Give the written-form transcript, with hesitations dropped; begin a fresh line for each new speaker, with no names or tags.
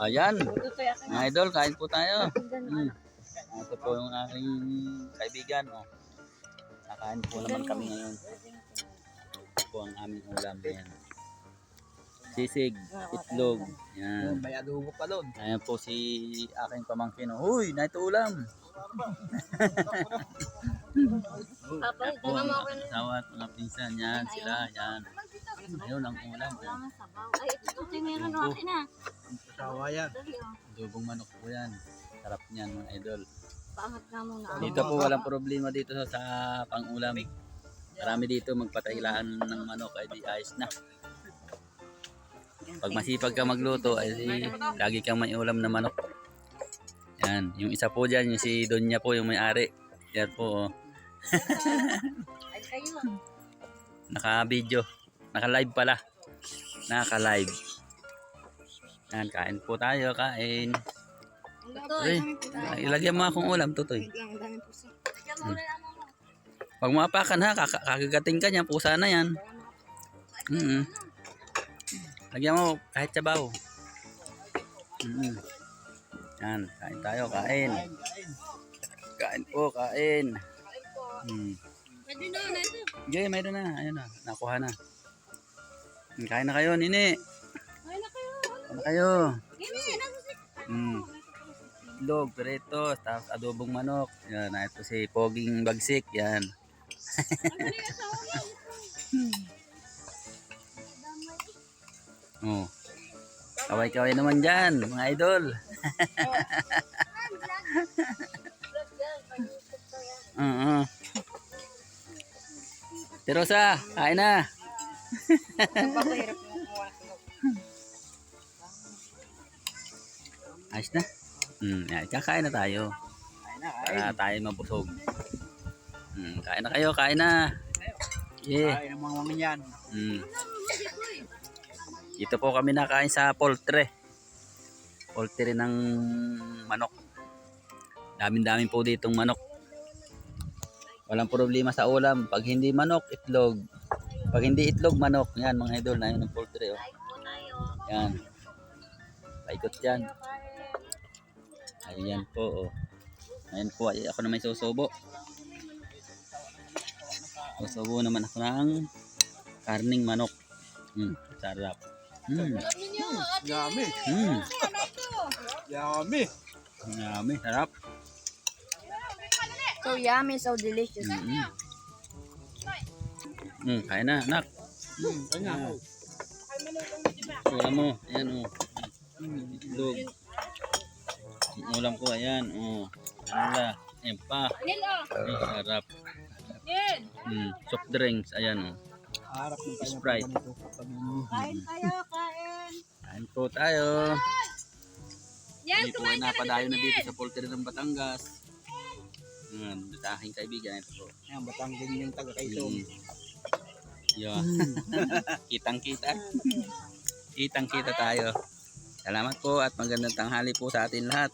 Ayan, mga idol, kain po tayo. Ito po yung aking kaibigan. Oh. Kakain po naman kami ngayon. Ito po ang aming ulam. Ayan. Sisig, itlog. Ayan.
May adobo pa doon.
Ayan po si aking pamangkin. Huy, na ito ulam. Ako ang asawa at mga pinsan. Yan, sila. Yan. Ayun ang ulam.
Ay, ito meron natin na.
Asawa yan.
Adobong manok po yan. Sarap niyan mga idol.
Paangat nga muna.
Dito po walang problema dito sa pang-ulam. Marami dito magpatailaan ng manok ay di ayos na. Pag masipag ka magluto ay di, lagi kang may ulam na manok. Yan, yung isa po dyan, yung si Donya po, yung may-ari. Yan po. Oh.
Ay, kayo.
Naka-video. Naka-live pala. Naka-live. Yan, kain po tayo, kain. Ay, ilagyan mo akong ulam, tutoy. Pag mapakan ha, kakagating ka niya, pusa na yan. Lagyan mo kahit sabaw. Yan, kain tayo, kain. Kain po, kain.
Pwede na, ito.
Okay, mayroon na. Ayun na, nakuha na. Kain na kayo, nini.
Ay, na kayo.
Kain na kayo.
Gini, nasusik.
Itlog, peritos, tapos adobong manok. Yan, ito si Poging Bagsik. Yan. Oh. Kaway-kaway naman dyan, mga idol. Terosa, kain na. Ayos na. Yan, kakain na tayo. Para tayo mabusog. Kain na kayo, kain na. Yeah.
Kain ang mga mangyan.
Dito po kami nakain sa poultry. Poultry ng manok. Daming-daming po ditong manok. Walang problema sa ulam. Pag hindi manok, itlog. Pag hindi itlog, manok. Yan mga idol, na yun ang poultry. Oh. Yan. Paikot yan. Ayan po. Oh. Ayan po, ako na may susubo. Susubo naman ako ng karning manok. Sarap.
Yummy. Yummy.
Yummy, sarap.
So yummy, so delicious.
Kain na, anak.
Kain na.
Ulam mo, ayan o. Itlog. Yung ulam ko, ayan o. Wala, ayan pa. Ay, sarap. Soft drinks, ayan o.
Harap ng kanya.
Sprite.
Kain tayo, kain.
Kain po tayo.
Yan,
Hindi po ay napadayo na dito sa poultry ng Batangas. Sa aking kaibigan, ito po.
Yan, Batanggin yung taga-kaitong.
Yan. Kitang-kita. Kitang-kita tayo. Salamat po at magandang tanghali po sa atin lahat.